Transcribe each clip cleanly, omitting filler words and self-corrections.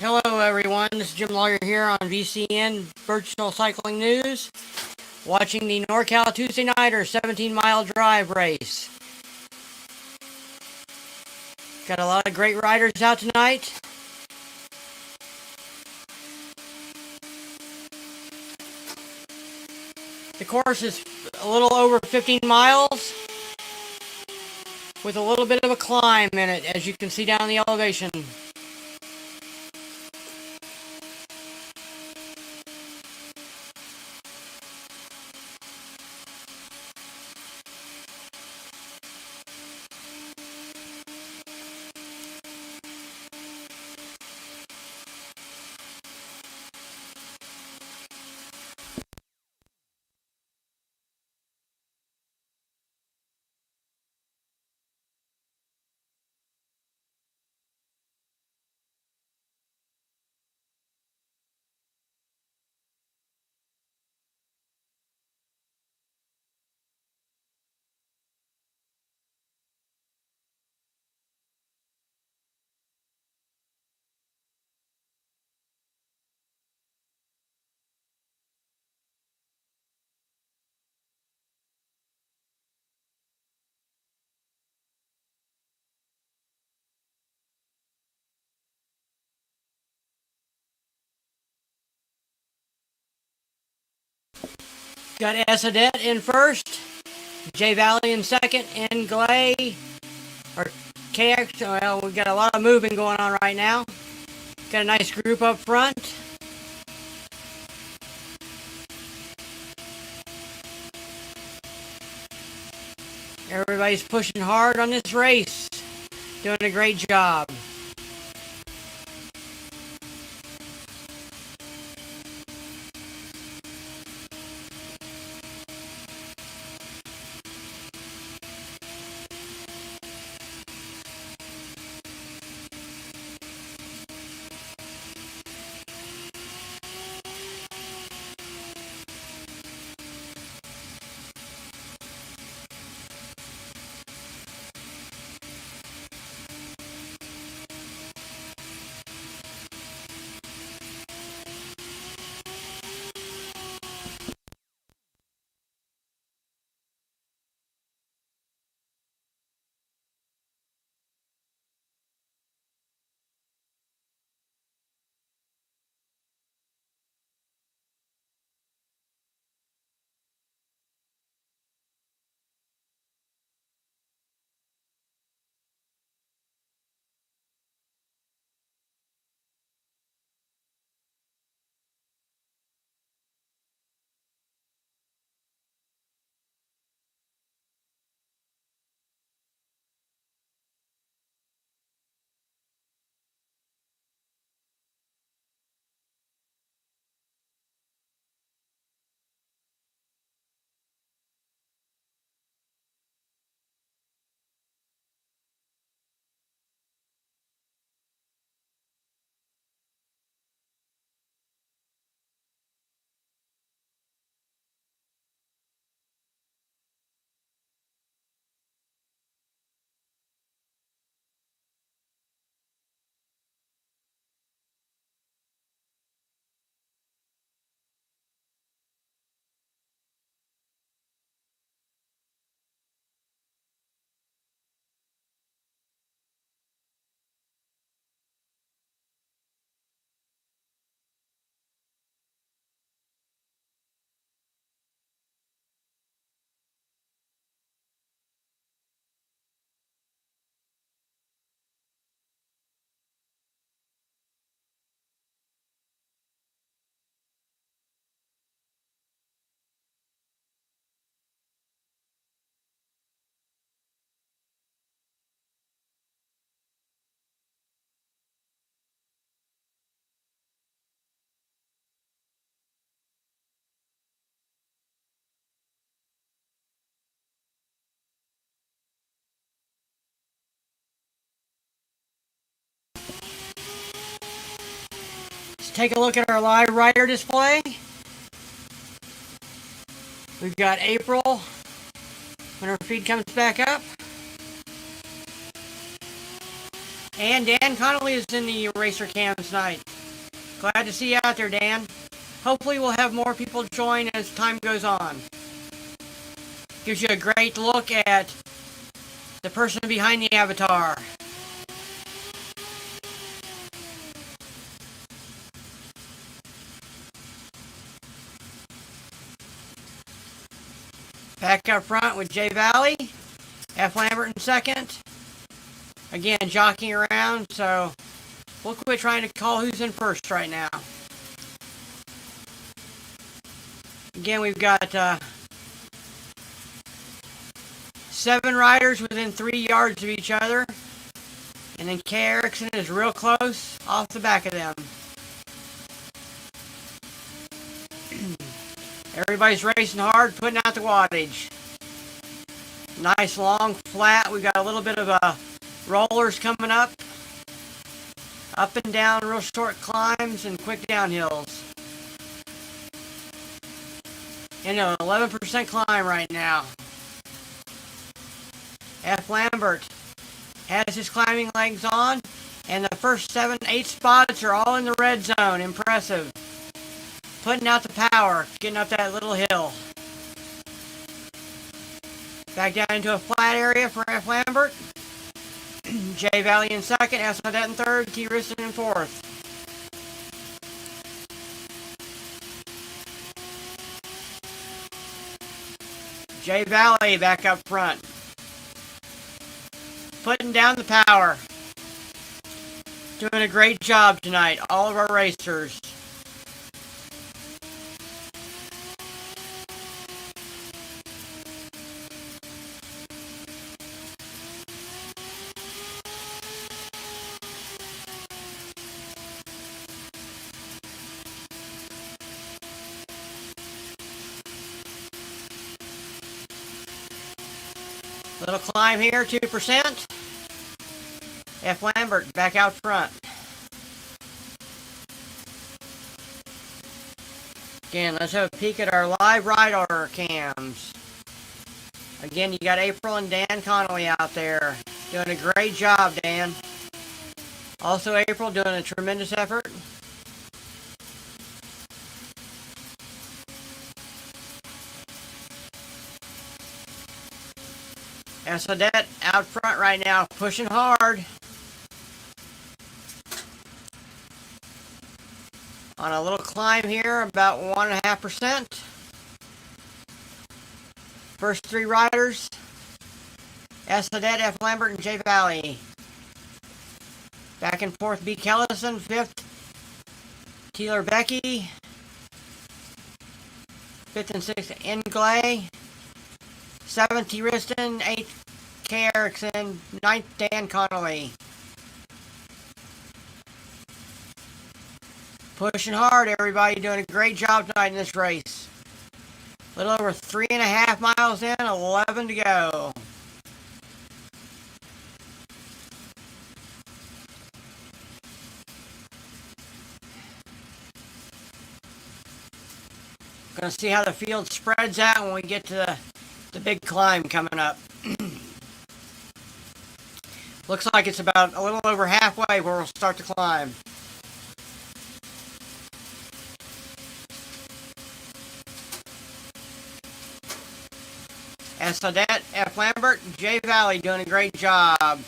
Hello everyone, this is Jim Lawyer here on VCN Virtual Cycling News, watching the NorCal Tuesday Niter 17-mile drive race. Got a lot of great riders out tonight. The course is a little over 15 miles with a little bit of a climb in it, as you can see down the elevation. Got Esadet in first, J Valley in second, and Glay, or KX, well, we got a lot of moving going on right now. Got a nice group up front. Everybody's pushing hard on this race, doing a great job. Let's take a look at our live rider display. We've got April when her feed comes back up. And Dan Connolly is in the racer cam tonight. Glad to see you out there, Dan. Hopefully we'll have more people join as time goes on. Gives you a great look at the person behind the avatar. Back up front with Jay Valley, F. Lambert in second. Again, jockeying around, so we'll quit trying to call who's in first right now. Again, we've got 7 riders within 3 yards of each other. And then K. Erickson is real close off the back of them. Everybody's racing hard, putting out the wattage. Nice long flat. We got a little bit of rollers coming up. Up and down, real short climbs and quick downhills. And an 11% climb right now. F. Lambert has his climbing legs on, and the first 7, 8 spots are all in the red zone. Impressive. Putting out the power, getting up that little hill. Back down into a flat area for F. Lambert. Jay Valley in second, S. Odette in third, T. Riston in fourth. Jay Valley back up front. Putting down the power. Doing a great job tonight, all of our racers. Little climb here, 2%. F. Lambert back out front. Again, let's have a peek at our live rider cams. Again, you got April and Dan Connolly out there. Doing a great job, Dan. Also April doing a tremendous effort. S. Odette out front right now, pushing hard. On a little climb here, about 1.5%. First 3 riders, S. Odette, F. Lambert, and J. Valley. Back and forth, B. Kellison, 5th. Taylor Becky. 5th and 6th, N. Glay. 7th, T. Riston. 8th, K. Erickson. 9th, Dan Connolly. Pushing hard, everybody. Doing a great job tonight in this race. A little over 3.5 miles in, 11 to go. Gonna see how the field spreads out when we get to the big climb coming up. Looks like it's about a little over halfway where we'll start to climb. S. Odette, F. Lambert, J. Valley doing a great job.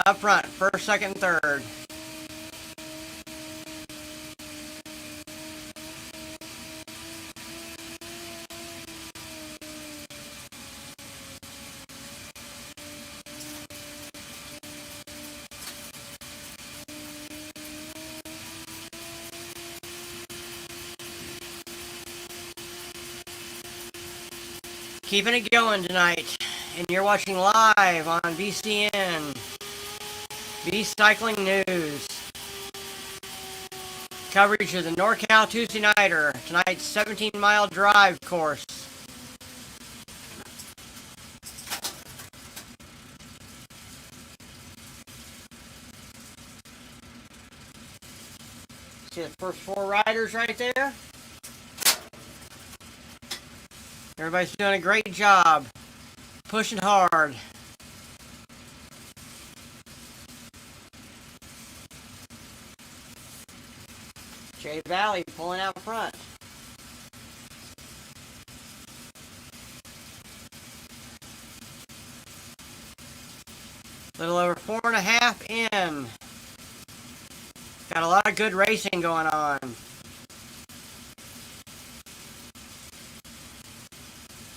Up front, first, second, third. Keeping it going tonight, and you're watching live on BCN, B Cycling News. Coverage of the NorCal Tuesday Niter, tonight's 17-mile drive course. See the first 4 riders right there? Everybody's doing a great job, pushing hard. Jay Valley pulling out front. A little over 4.5 in. Got a lot of good racing going on.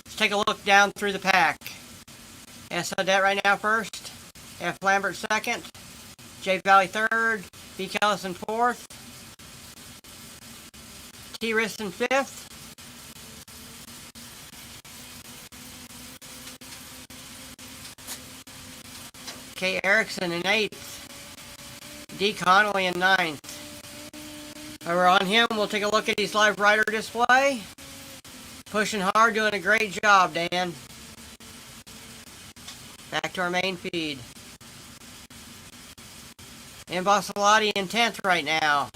Let's take a look down through the pack. S. Odette right now first. F. Lambert second. J. Valley third. B. Kellison fourth. T. Riston fifth. K. Erickson in eighth. D. Connolly in ninth. Over on him, we'll take a look at his live rider display. Pushing hard, doing a great job, Dan. Back to our main feed. Imbossalati in 10th right now.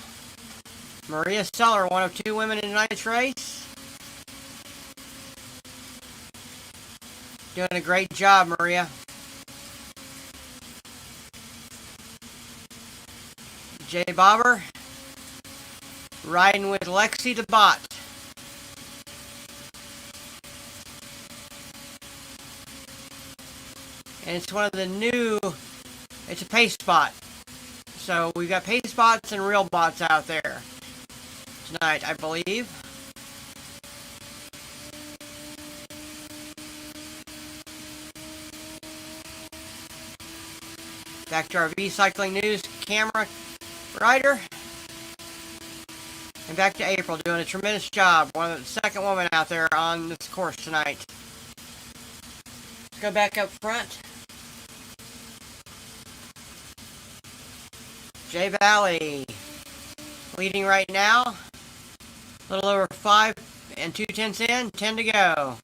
Maria Seller, one of two women in tonight's race. Doing a great job, Maria. Jay Bobber riding with Lexi the Bot. And it's one of the new, it's a pace spot. So we've got pace bots and real bots out there tonight, I believe. Back to our V Cycling News camera rider. And back to April, doing a tremendous job. The second woman out there on this course tonight. Let's go back up front. J Valley leading right now. A little over 5 2/10 in, 10 to go.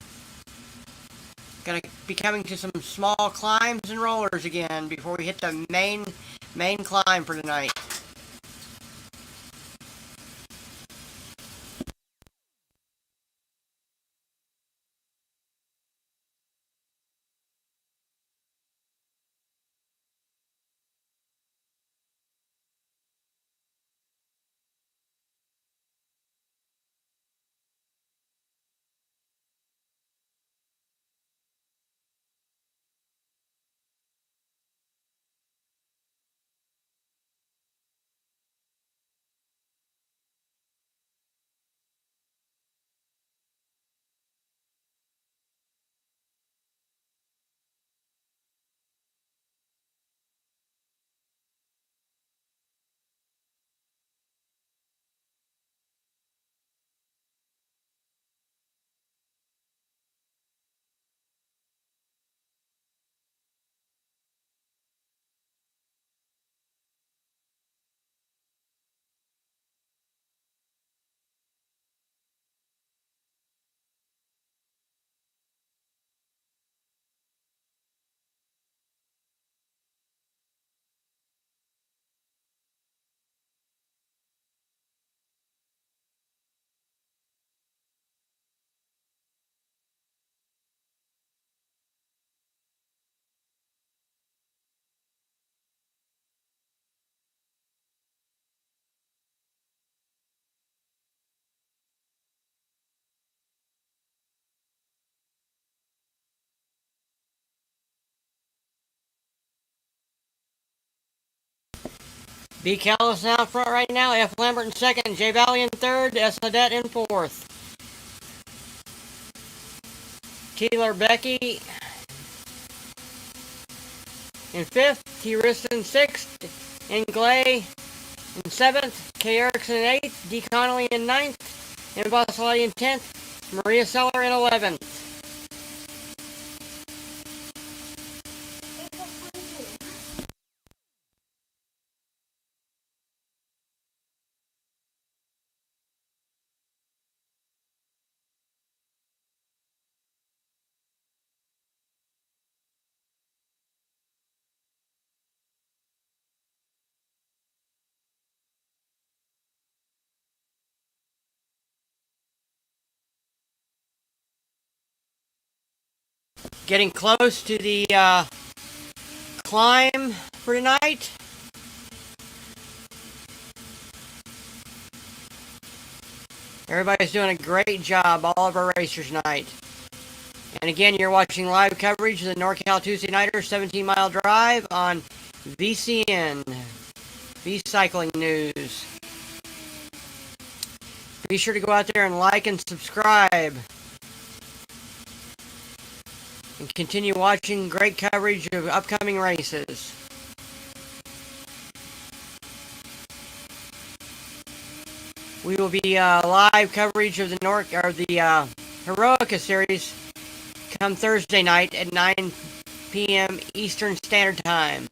Gonna be coming to some small climbs and rollers again before we hit the main climb for tonight. B. Callis out front right now. F. Lambert in second. J. Valley in third. S. Odette in fourth. Keeler Becky in fifth. T. Riston sixth. N. Glay in seventh. K. Erickson in eighth. D. Connolly in ninth. M. Bossalati in 10th. Maria Seller in 11th. Getting close to the climb for tonight. Everybody's doing a great job, all of our racers tonight. And again, you're watching live coverage of the NorCal Tuesday Niter 17-mile drive on VCN, V Cycling News. Be sure to go out there and like and subscribe. And continue watching great coverage of upcoming races. We will be live coverage of the Heroica Series come Thursday night at 9 p.m. Eastern Standard Time.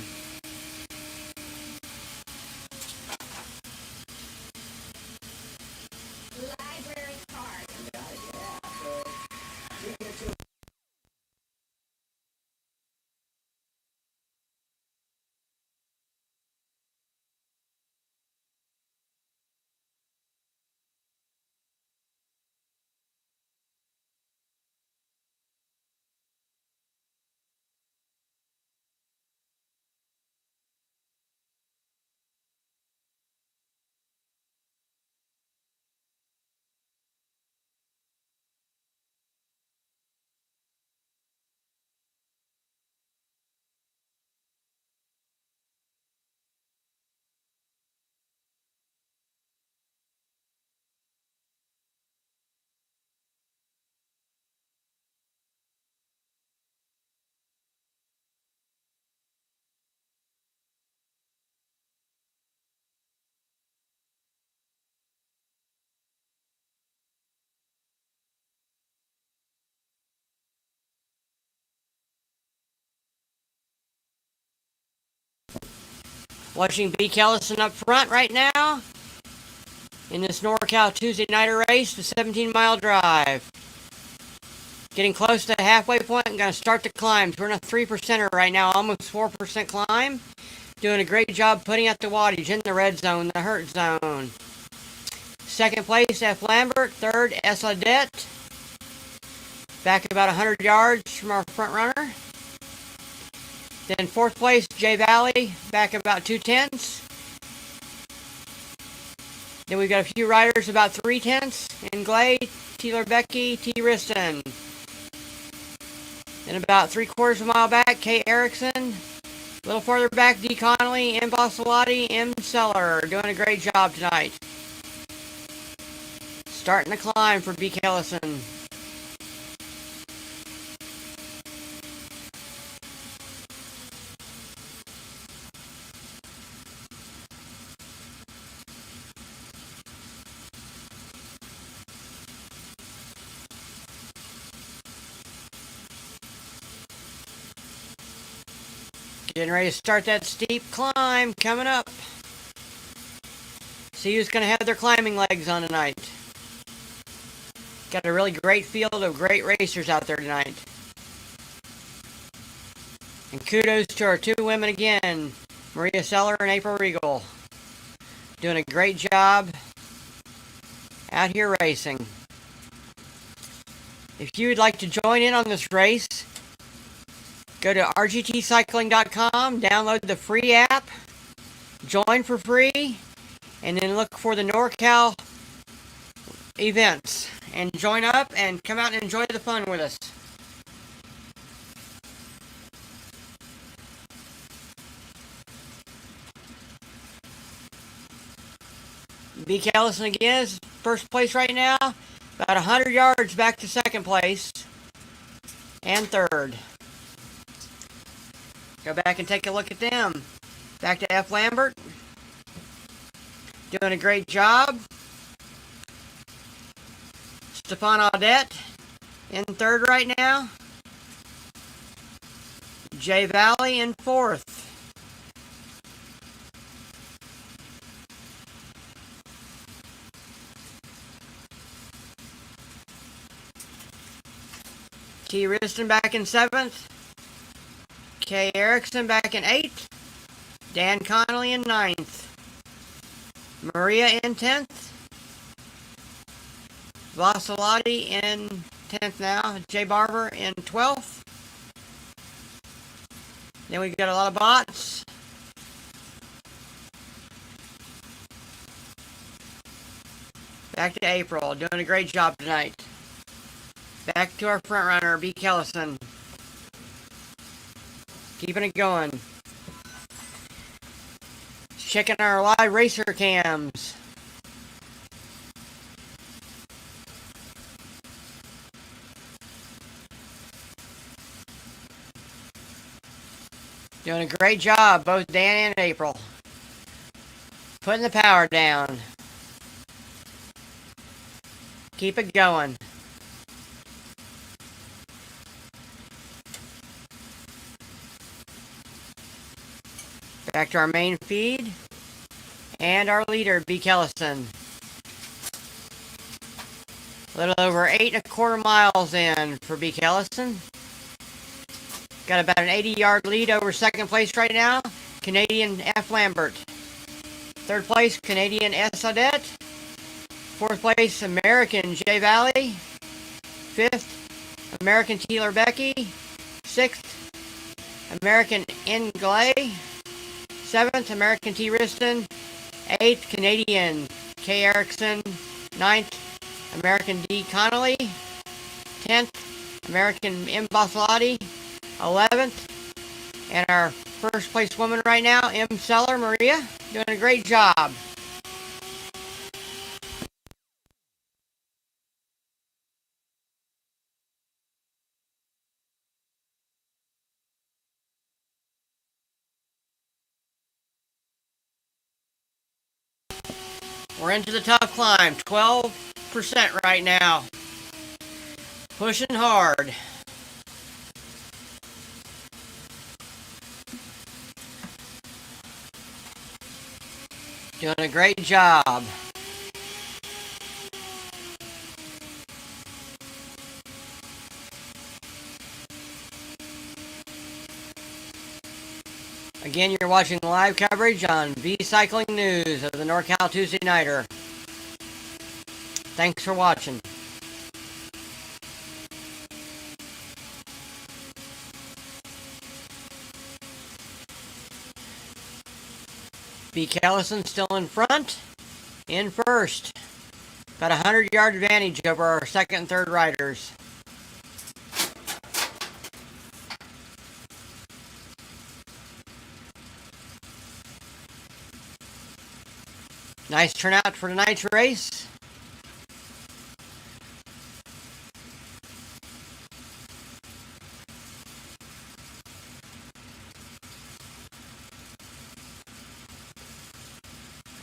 Watching B. Kellison up front right now in this NorCal Tuesday Niter race, the 17-mile drive. Getting close to the halfway point and going to start the climbs. We're in a 3%er right now, almost 4% climb. Doing a great job putting out the wattage in the red zone, the hurt zone. Second place, F. Lambert. Third, S. Audette. Back about 100 yards from our front runner. Then fourth place, J Valley, back about 2/10. Then we've got a few riders about 3/10 in Glade, Taylor Becky, T. Riston. Then about 3/4 mile back, K. Erickson. A little farther back, D. Connolly, M. Bossolati, M. Seller. Doing a great job tonight. Starting the climb for B. Kellison. Getting ready to start that steep climb coming up. See who's going to have their climbing legs on tonight. Got a really great field of great racers out there tonight. And kudos to our two women again, Maria Seller and April Regal. Doing a great job out here racing. If you would like to join in on this race, go to rgtcycling.com, download the free app, join for free, and then look for the NorCal events. And join up and come out and enjoy the fun with us. B. Kellison again is first place right now. About 100 yards back to second place. And third. Go back and take a look at them. Back to F. Lambert. Doing a great job. Stefan Audette in third right now. J Valley in fourth. T. Riston back in seventh. K. Erickson back in eighth. Dan Connolly in ninth. Maria in 10th. Vassalati in 10th now. Jay Barber in 12th. Then we've got a lot of bots. Back to April, doing a great job tonight. Back to our front runner, B. Kellison. Keeping it going. Checking our live racer cams. Doing a great job, both Dan and April. Putting the power down. Keep it going. Back to our main feed. And our leader, B. Kellison. A little over 8.25 miles in for B. Kellison. Got about an 80-yard lead over second place right now. Canadian F. Lambert. Third place, Canadian S. Audette. Fourth place, American J. Valley. Fifth, American Taylor Becky. Sixth, American N. Glay. Seventh, American T. Riston. Eighth, Canadian K. Erickson. Ninth, American D. Connolly. 10th, American M. Bossolotti. 11th, and our first place woman right now, M. Seller Maria, doing a great job. We're into the tough climb, 12% right now. Pushing hard. Doing a great job. Again, you're watching live coverage on V Cycling News of the NorCal Tuesday Niter. Thanks for watching. B. Kellison still in front, in first. About a 100-yard advantage over our second and third riders. Nice turnout for tonight's race.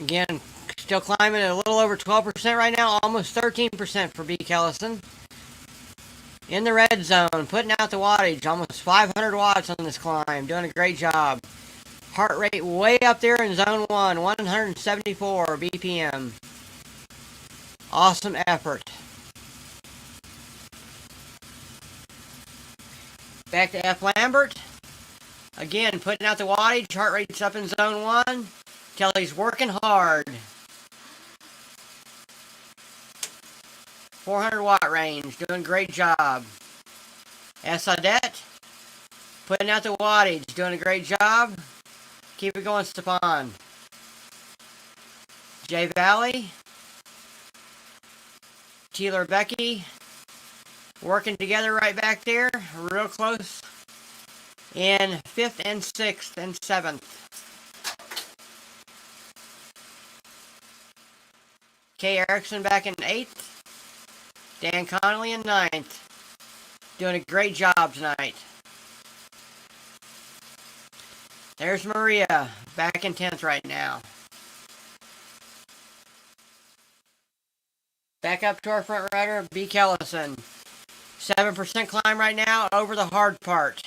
Again, still climbing at a little over 12% right now, almost 13% for B. Kellison. In the red zone, putting out the wattage, almost 500 watts on this climb, doing a great job. Heart rate way up there in zone 1, 174 BPM. Awesome effort. Back to F. Lambert. Again, putting out the wattage, heart rate's up in zone 1. Kelly's working hard. 400 watt range, doing a great job. S. Audette, putting out the wattage, doing a great job. Keep it going, Stepan. J. Valley, Taylor Becky, working together right back there, real close. In 5th and 6th and 7th. K. Erickson back in 8th. Dan Connolly in 9th. Doing a great job tonight. There's Maria back in 10th right now. Back up to our front rider, B. Kellison. 7% climb right now over the hard part.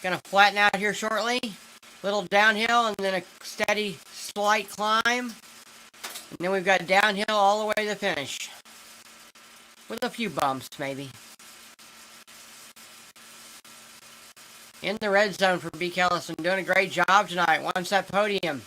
Gonna flatten out here shortly. Little downhill and then a steady slight climb. And then we've got downhill all the way to the finish. With a few bumps, maybe. In the red zone for B. Kellison. Doing a great job tonight. One set podium.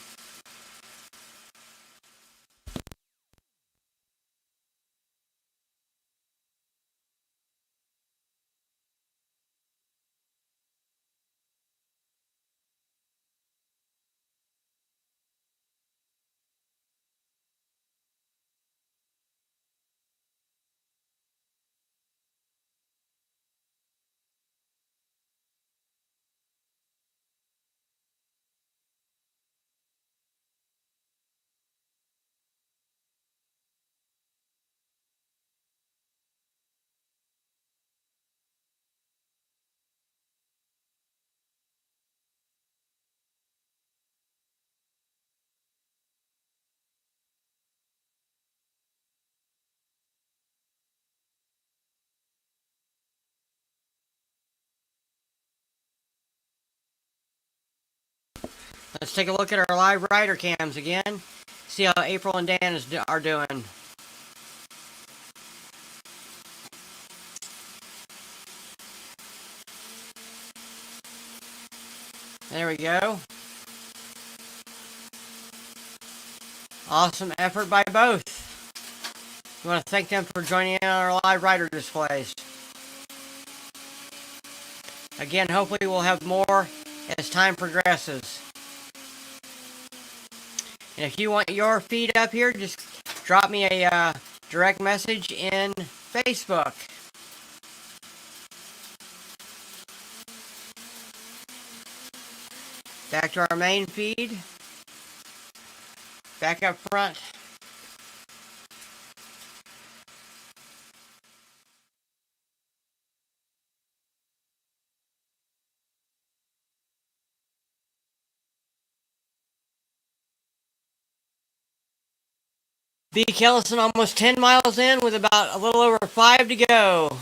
Let's take a look at our live rider cams again. See how April and Dan are doing. There we go. Awesome effort by both. We want to thank them for joining in on our live rider displays. Again, hopefully we'll have more as time progresses. And if you want your feed up here, just drop me a direct message in Facebook. Back to our main feed. Back up front. B. Kellison almost 10 miles in with about a little over 5 to go.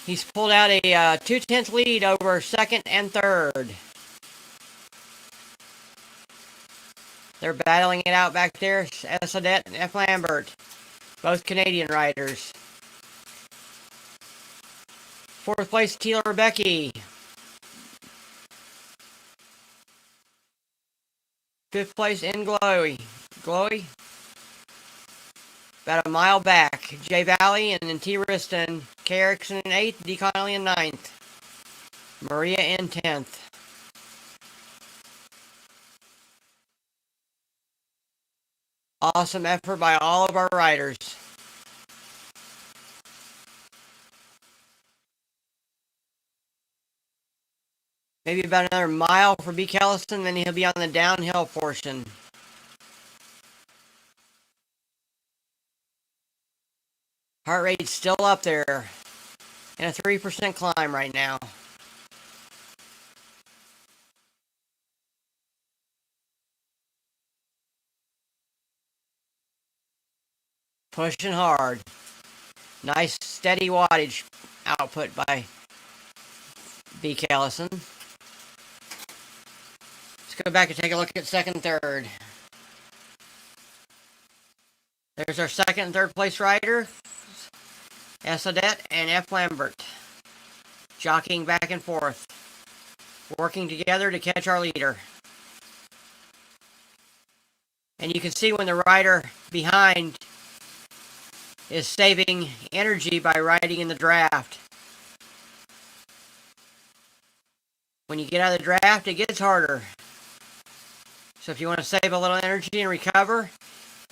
He's pulled out a 2/10 lead over second and third. They're battling it out back there. S. Adet and F. Lambert, both Canadian riders. Fourth place, Taylor Becky. Fifth place, in Glowy. About a mile back. J. Valley and then T. Riston. K. Erickson in 8th. D. Connolly in 9th. Maria in 10th. Awesome effort by all of our riders. Maybe about another mile for B. Kellison, then he'll be on the downhill portion. Heart rate's still up there. And a 3% climb right now. Pushing hard. Nice steady wattage output by B. Kellison. Let's go back and take a look at second and third. There's our second and third place rider, S. Adet and F. Lambert, jockeying back and forth, working together to catch our leader. And you can see when the rider behind is saving energy by riding in the draft. When you get out of the draft, it gets harder. So if you want to save a little energy and recover,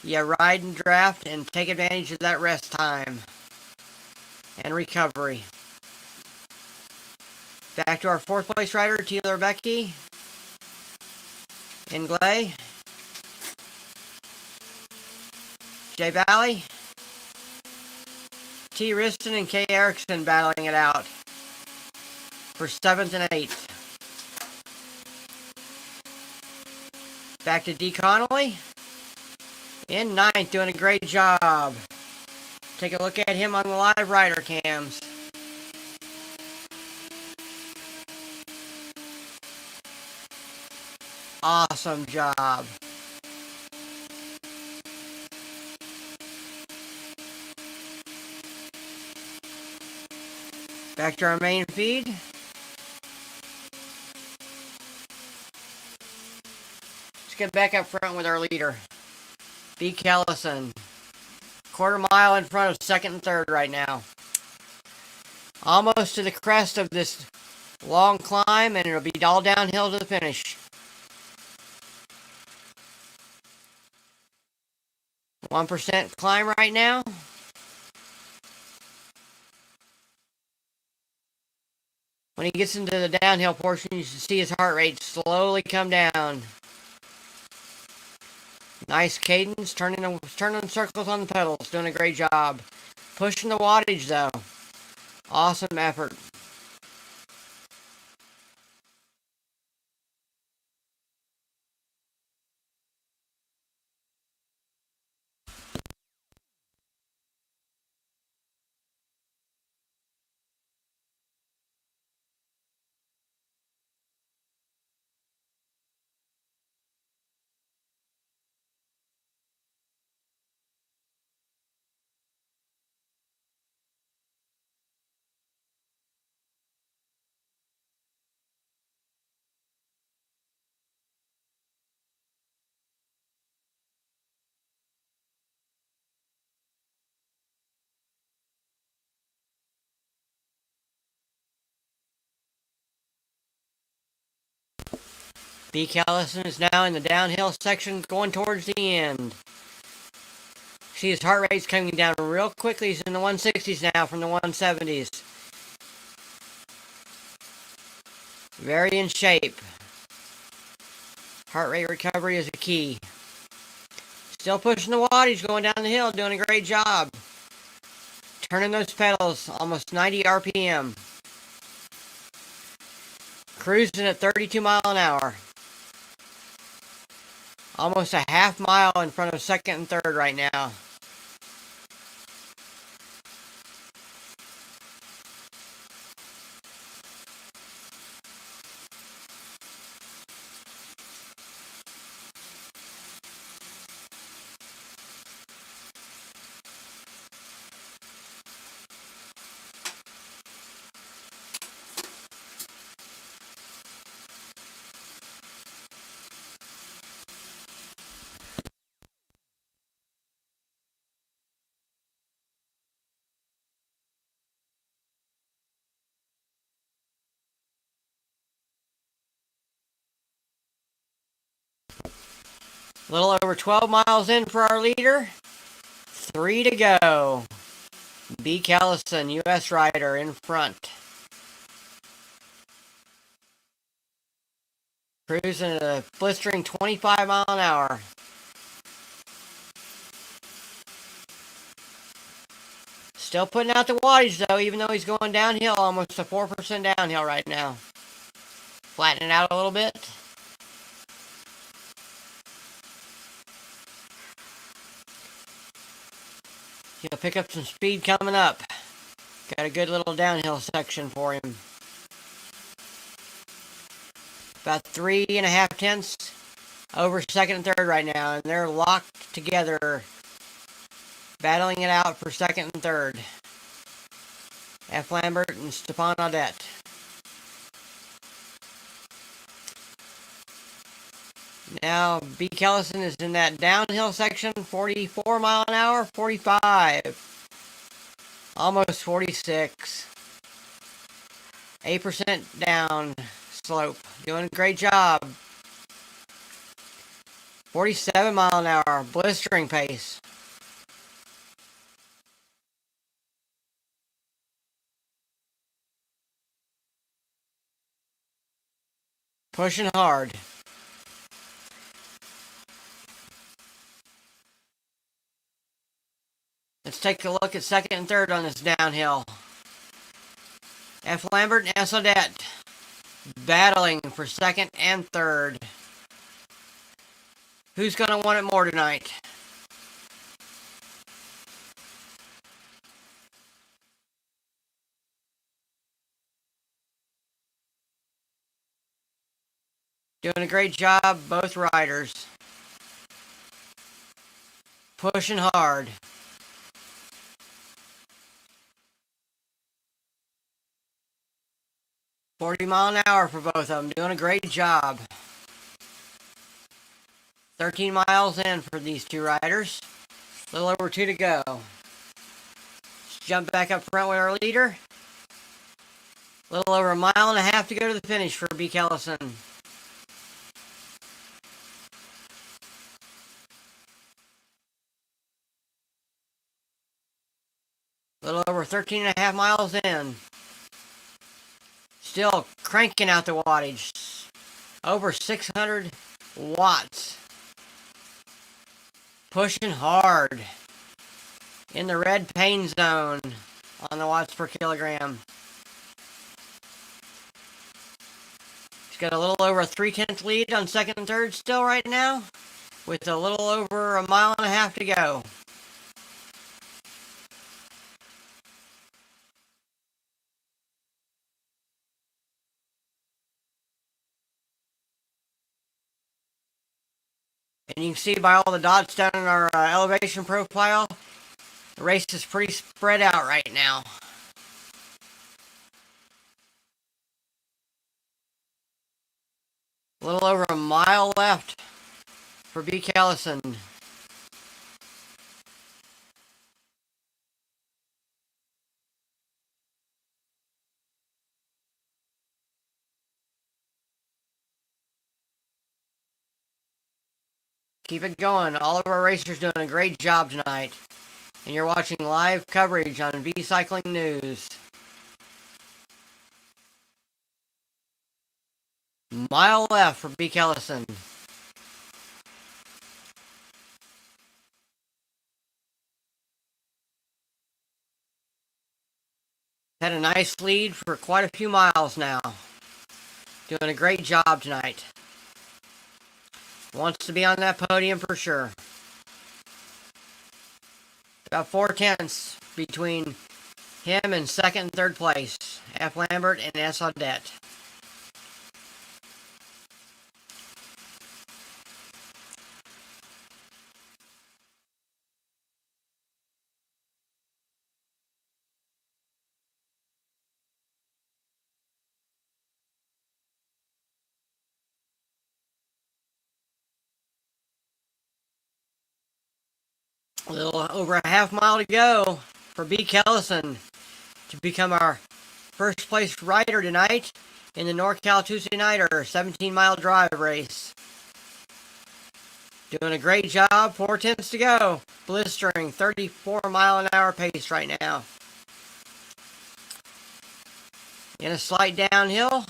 you ride and draft and take advantage of that rest time and recovery. Back to our fourth place rider, Taylor Becky in Glay. J. Valley, T. Riston and K. Erickson battling it out for 7th and 8th. Back to D. Connolly in 9th, doing a great job. Take a look at him on the live rider cams. Awesome job. Back to our main feed. Let's get back up front with our leader, B. Kellison. Quarter mile in front of second and third right now. Almost to the crest of this long climb, and it'll be all downhill to the finish. 1% climb right now. When he gets into the downhill portion, you should see his heart rate slowly come down. Nice cadence, turning circles on the pedals, doing a great job. Pushing the wattage though. Awesome effort. B. Callison is now in the downhill section going towards the end. See his heart rate's coming down real quickly. He's in the 160s now from the 170s. Very in shape. Heart rate recovery is a key. Still pushing the wattage, going down the hill, doing a great job. Turning those pedals, almost 90 RPM. Cruising at 32 miles an hour. Almost a half mile in front of second and third right now. A little over 12 miles in for our leader. 3 to go. B. Callison, U.S. rider, in front. Cruising at a blistering 25 miles an hour. Still putting out the wattage though, even though he's going downhill, almost a 4% downhill right now. Flattening out a little bit. He'll pick up some speed coming up. Got a good little downhill section for him. About 3.5 tenths over second and third right now, and they're locked together, battling it out for second and third. F. Lambert and Stepan Audette. Now, B. Callison is in that downhill section, 44 mile an hour, 45. Almost 46. 8% down slope. Doing a great job. 47 mile an hour, blistering pace. Pushing hard. Let's take a look at second and third on this downhill. F. Lambert and S. Odette battling for second and third. Who's going to want it more tonight? Doing a great job, both riders. Pushing hard. $40 miles an hour for both of them. Doing a great job. 13 miles in for these two riders. A little over 2 to go. Let's jump back up front with our leader. A little over 1.5 miles to go to the finish for B. Callison. A little over 13.5 miles in. Still cranking out the wattage. Over 600 watts. Pushing hard. In the red pain zone on the watts per kilogram. He's got a little over a 3/10 lead on second and third still right now, with a little over 1.5 miles to go. And you can see by all the dots down in our elevation profile, the race is pretty spread out right now. A little over 1 mile left for B. Callison. Keep it going. All of our racers doing a great job tonight. And you're watching live coverage on V Cycling News. Mile left for B. Kellison. Had a nice lead for quite a few miles now. Doing a great job tonight. Wants to be on that podium for sure. About 4/10 between him and second and third place. F. Lambert and S. Audette. A little over a half mile to go for B. Kellison to become our first place rider tonight in the NorCal Tuesday Niter 17-mile drive race. Doing a great job. 4/10 to go. Blistering 34-mile-an-hour pace right now. In a slight downhill.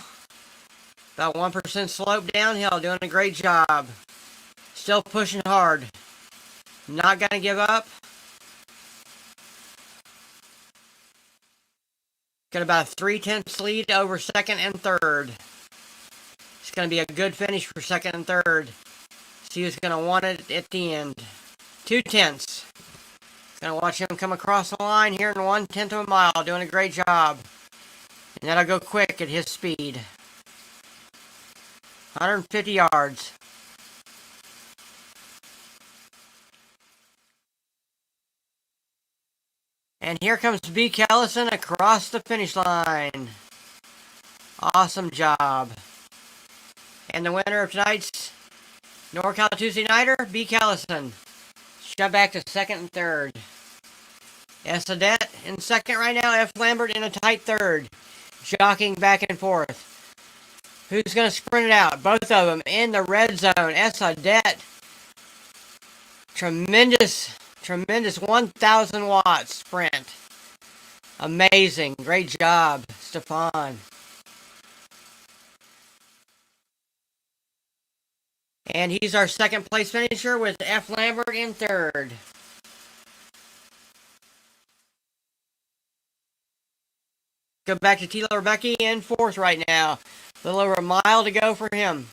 About 1% slope downhill. Doing a great job. Still pushing hard. Not going to give up. Got about a 3/10 lead over second and third. It's going to be a good finish for second and third. See who's going to want it at the end. 2/10. Going to watch him come across the line here in 1/10 of a mile. Doing a great job. And that'll go quick at his speed. 150 yards. And here comes B. Kellison across the finish line. Awesome job. And the winner of tonight's NorCal Tuesday Niter, B. Kellison. Shut back to second and third. S. Audette in second right now. F. Lambert in a tight third. Jockeying back and forth. Who's going to sprint it out? Both of them in the red zone. S. Audette. Tremendous 1,000 watts sprint. Amazing. Great job, Stefan. And he's our second place finisher with F. Lambert in third. Go back to Taylor Becky in fourth right now. A little over a mile to go for him.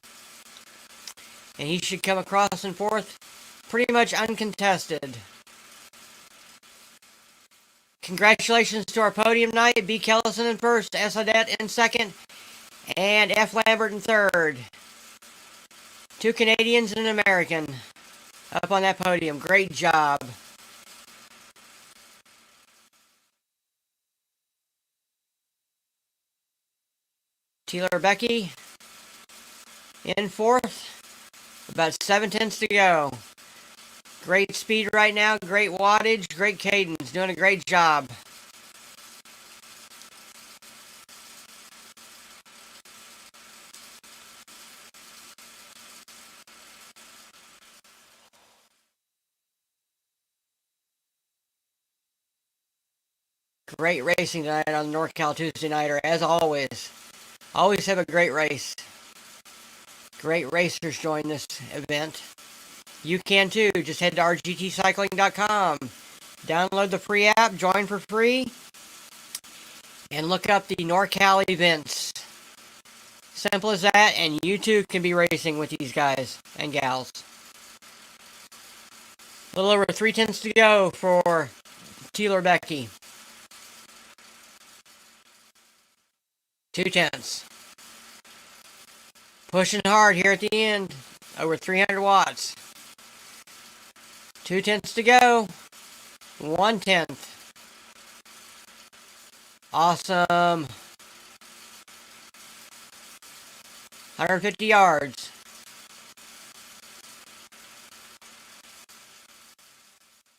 And he should come across in fourth pretty much uncontested. Congratulations to our podium night. B. Kellison in first, S. Audette in second, and F. Lambert in third. 2 Canadians and an American up on that podium. Great job. Taylor Becky in fourth. About 7/10 to go. Great speed right now, great wattage, great cadence, doing a great job. Great racing tonight on the NorCal Tuesday Niter, as always. Always have a great race. Great racers join this event. You can too. Just head to rgtcycling.com. Download the free app, join for free, and look up the NorCal events. Simple as that, and you too can be racing with these guys and gals. A little over 3/10 to go for Taylor Becky. 2/10. Pushing hard here at the end. Over 300 watts. 2/10 to go. 1/10. Awesome. 150 yards.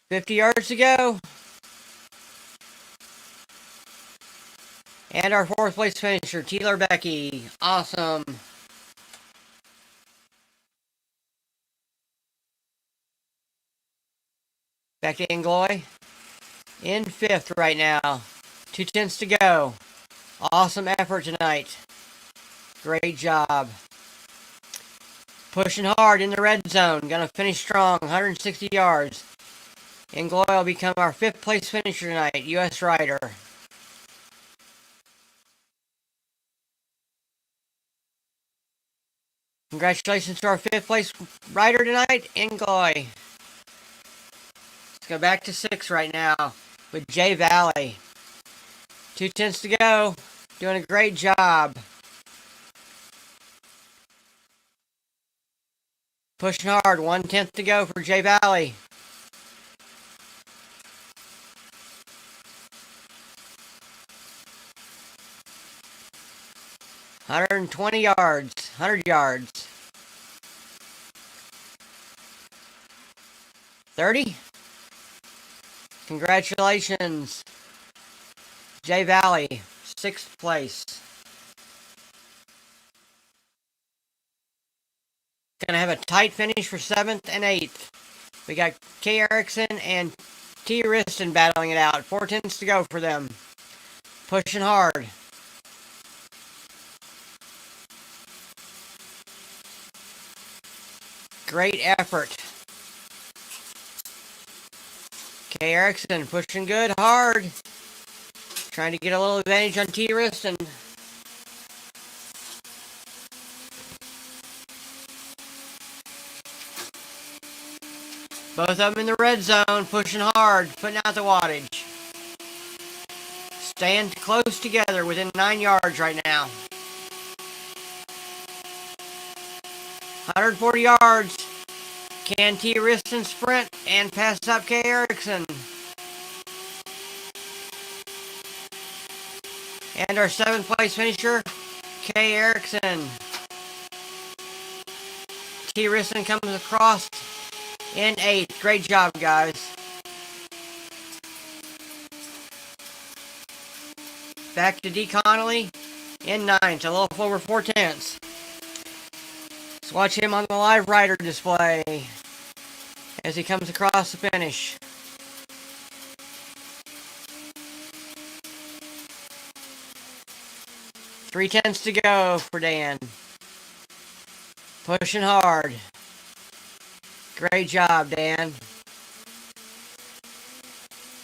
50 yards to go. And our fourth place finisher, Taylor Becky. Awesome. Back to Ingloy. In fifth right now. 2 tenths to go. Awesome effort tonight. Great job. Pushing hard in the red zone. Gonna finish strong. 160 yards. Ingloy will become our 5th place finisher tonight. U.S. rider. Congratulations to our 5th place rider tonight, Ingloy. Let's go back to 6 right now with J Valley. 2 tenths to go. Doing a great job. Pushing hard. 1 tenth to go for J Valley. ...120 yards, 100 yards. 30. Congratulations, J Valley, 6th place. Gonna have a tight finish for 7th and 8th. We got K. Erickson and T. Riston battling it out. 4 tenths to go for them. Pushing hard. Great effort. K. Erickson pushing good, hard. Trying to get a little advantage on T. Riston. Both of them in the red zone, pushing hard, putting out the wattage. Staying close together within 9 yards right now. 140 yards. Can T. Riston sprint and pass up K. Erickson? And our 7th place finisher, K. Erickson. T. Riston comes across in 8th. Great job, guys. Back to D. Connolly in 9th, a little over 4 tenths. Let's watch him on the live rider display as he comes across the finish. Three tenths to go for Dan. Pushing hard. Great job, Dan.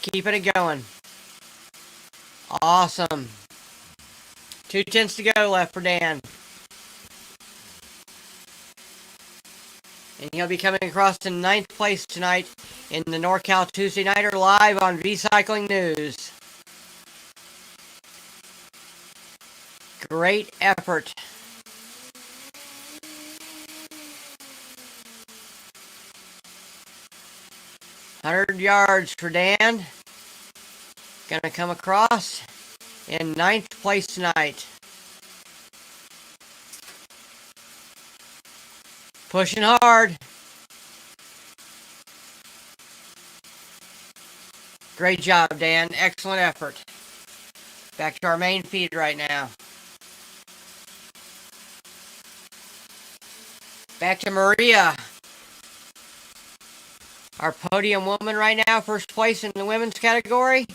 Keeping it going. Awesome. 2 tenths to go left for Dan. And he'll be coming across to 9th place tonight in the NorCal Tuesday Niter live on V-Cycling News. Great effort. ...100 yards for Dan. Gonna come across in 9th place tonight. Pushing hard. Great job, Dan. Excellent effort. Back to our main feed right now. Back to Maria. Our podium woman right now, 1st place in the women's category.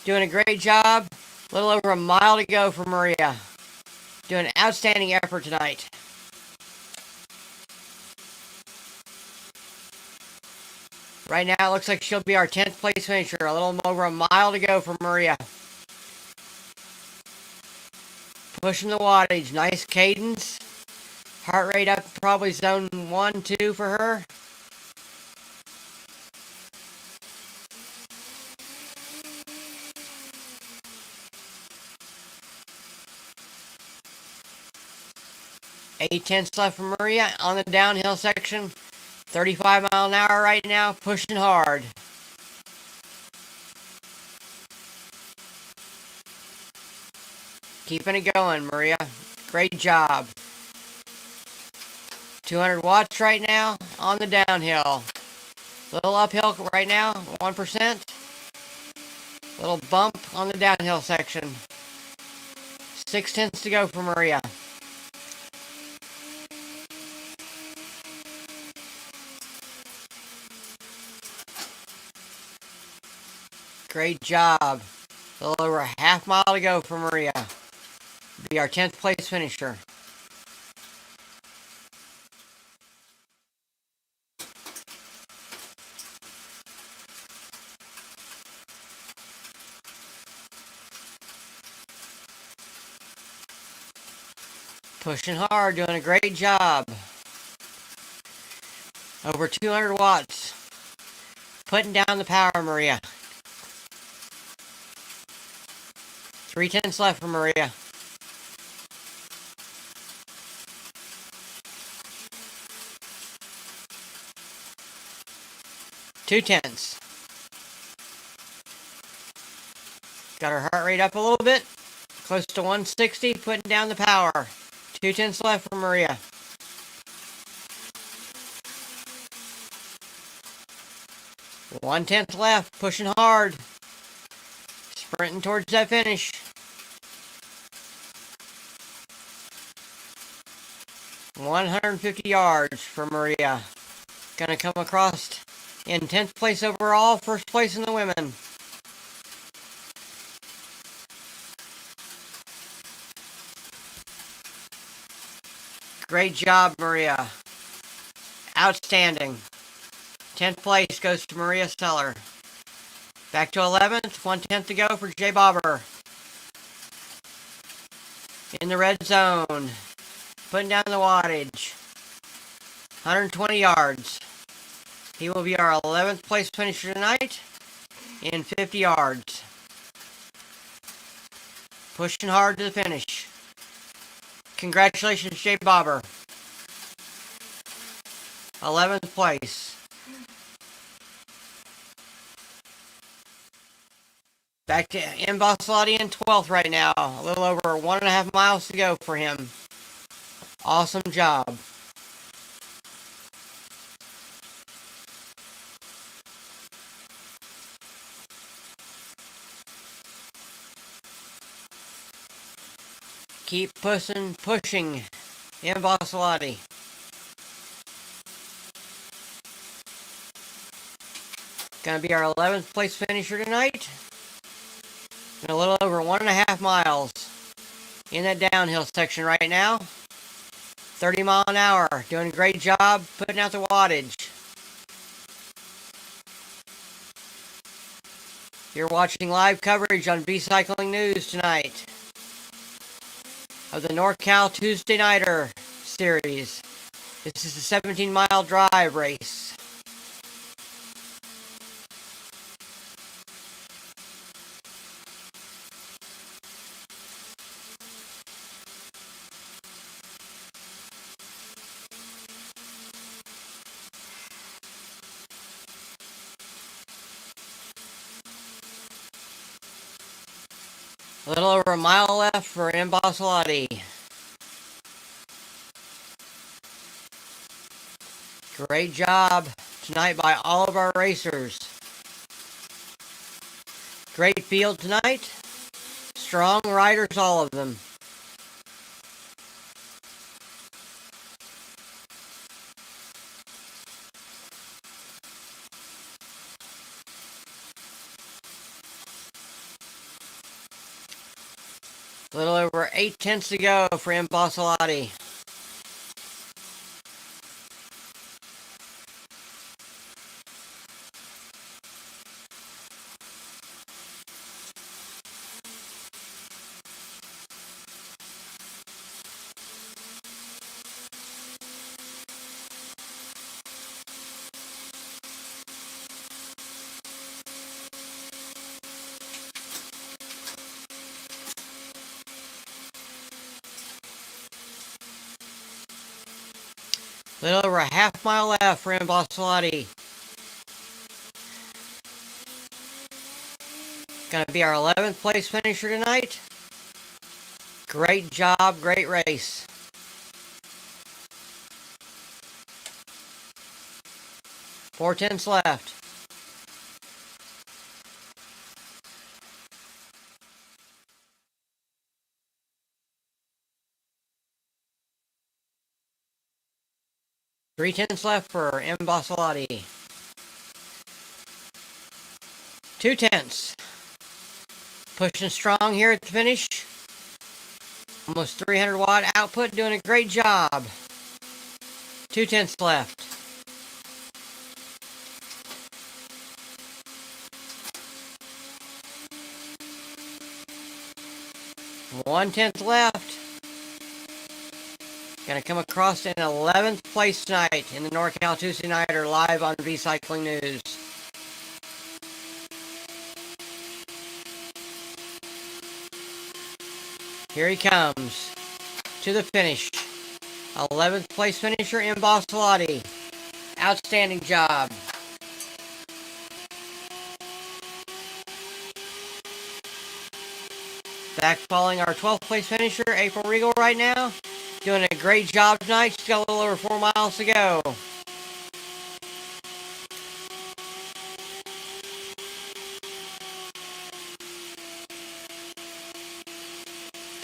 Doing a great job. A little over a mile to go for Maria. Doing an outstanding effort tonight. Right now, it looks like she'll be our 10th place finisher. A little over a mile to go for Maria. Pushing the wattage. Nice cadence. Heart rate up probably zone 1, 2 for her. Eight tenths left for Maria on the downhill section. 35 mile an hour right now, pushing hard. Keeping it going, Maria. Great job. 200 watts right now on the downhill. Little uphill right now, 1%. Little bump on the downhill section. 6 tenths to go for Maria. Great job. A little over a half mile to go for Maria. Be our 10th place finisher. Pushing hard, doing a great job. Over 200 watts. Putting down the power, Maria. 3/10 left for Maria. Two tenths. Got her heart rate up a little bit. Close to 160, putting down the power. 2/10 left for Maria. One-tenth left, pushing hard. Sprinting towards that finish. $150 yards for Maria. Gonna come across in 10th place overall, first place in the women. Great job, Maria. Outstanding. 10th place goes to Maria Seller. Back to 11th, 1/10 to go for Jay Bobber. In the red zone. Putting down the wattage. 120 yards. He will be our 11th place finisher tonight in 50 yards. Pushing hard to the finish. Congratulations, Jay Bobber. 11th place. Back to Mbassalati in 12th right now. A little over 1.5 miles to go for him. Awesome job. Keep pushing Mbassalati. Gonna be our 11th place finisher tonight. And a little over 1.5 miles in that downhill section right now. 30 mile an hour. Doing a great job putting out the wattage. You're watching live coverage on B-Cycling News tonight of the NorCal Tuesday Niter series. This is a 17-mile drive race. A little over a mile left for Mbassalati. Great job tonight by all of our racers. Great field tonight. Strong riders, all of them. A little over 8/10 to go for Mbassalati. A little over a half mile left for Mbassalati. Gonna be our 11th place finisher tonight. Great job, great race. Four-tenths left. Three-tenths left for Mbassalati. 2/10. Pushing strong here at the finish. Almost 300 watt output, doing a great job. 2/10 left. One-tenth left. Gonna come across in 11th place tonight in the NorCal Tuesday Niter live on V-Cycling News. Here he comes to the finish. 11th place finisher in Bossolotti. Outstanding job. Back following our 12th place finisher, April Regal right now. Doing a great job tonight. She's got a little over 4 miles to go.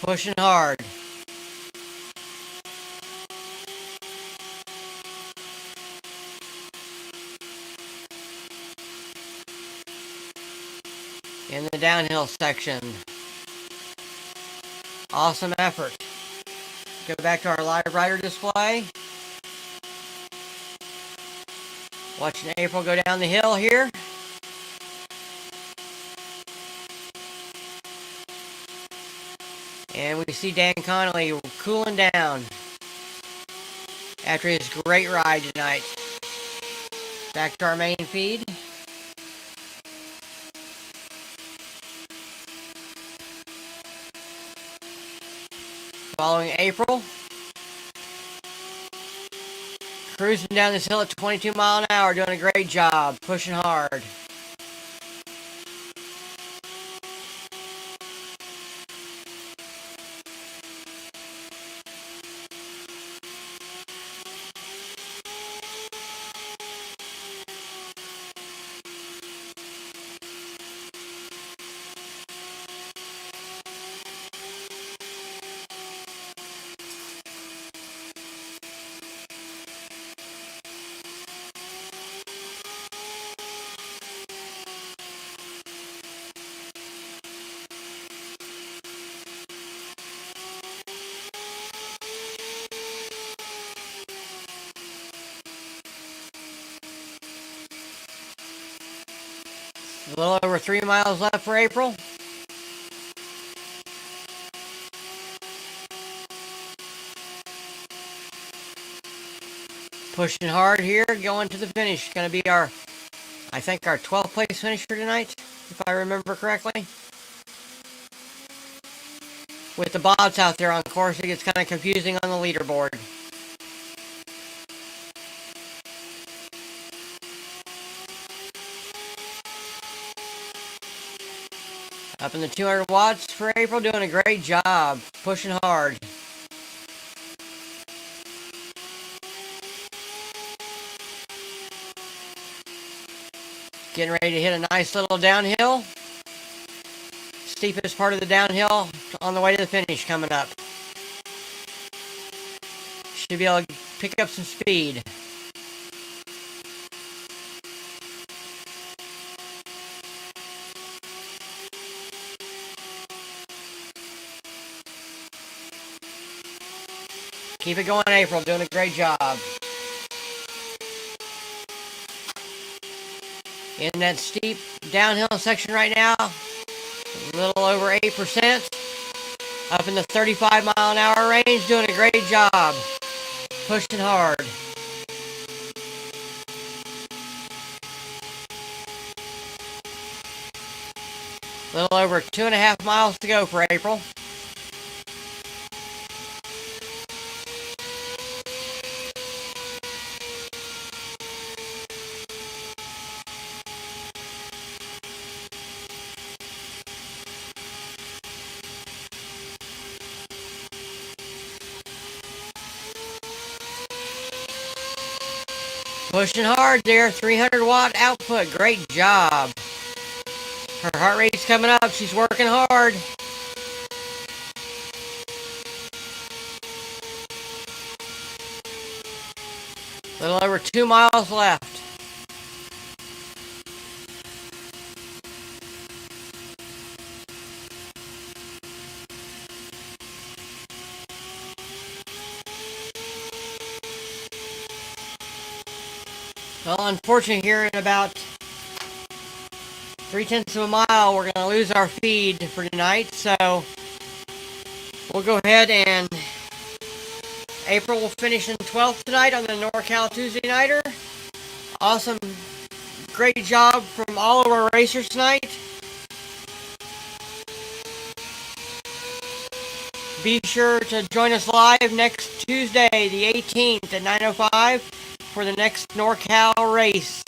Pushing hard. In the downhill section. Awesome effort. Go back to our live rider display. Watching April go down the hill here. And we see Dan Connolly cooling down after his great ride tonight. Back to our main feed. Following April. Cruising down this hill at 22 miles an hour, doing a great job, pushing hard. A little over 3 miles left for April. Pushing hard here, going to the finish. Going to be our, I think, our 12th place finisher tonight, if I remember correctly. With the bots out there on course, it gets kind of confusing on the leaderboard. Up in the 200 watts for April, doing a great job, pushing hard. Getting ready to hit a nice little downhill. Steepest part of the downhill on the way to the finish coming up. Should be able to pick up some speed. Keep it going, April. Doing a great job. In that steep downhill section right now, a little over 8%. Up in the 35 mile an hour range, doing a great job. Pushing hard. A little over 2.5 miles to go for April. Pushing hard there, 300 watt output, great job. Her heart rate's coming up, she's working hard. A little over 2 miles left. Well, unfortunately, here in about 3/10 of a mile, we're going to lose our feed for tonight. So we'll go ahead and April will finish in 12th tonight on the NorCal Tuesday Niter. Awesome. Great job from all of our racers tonight. Be sure to join us live next Tuesday, the 18th at 9:05 for the next NorCal race.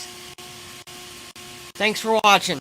Thanks for watching.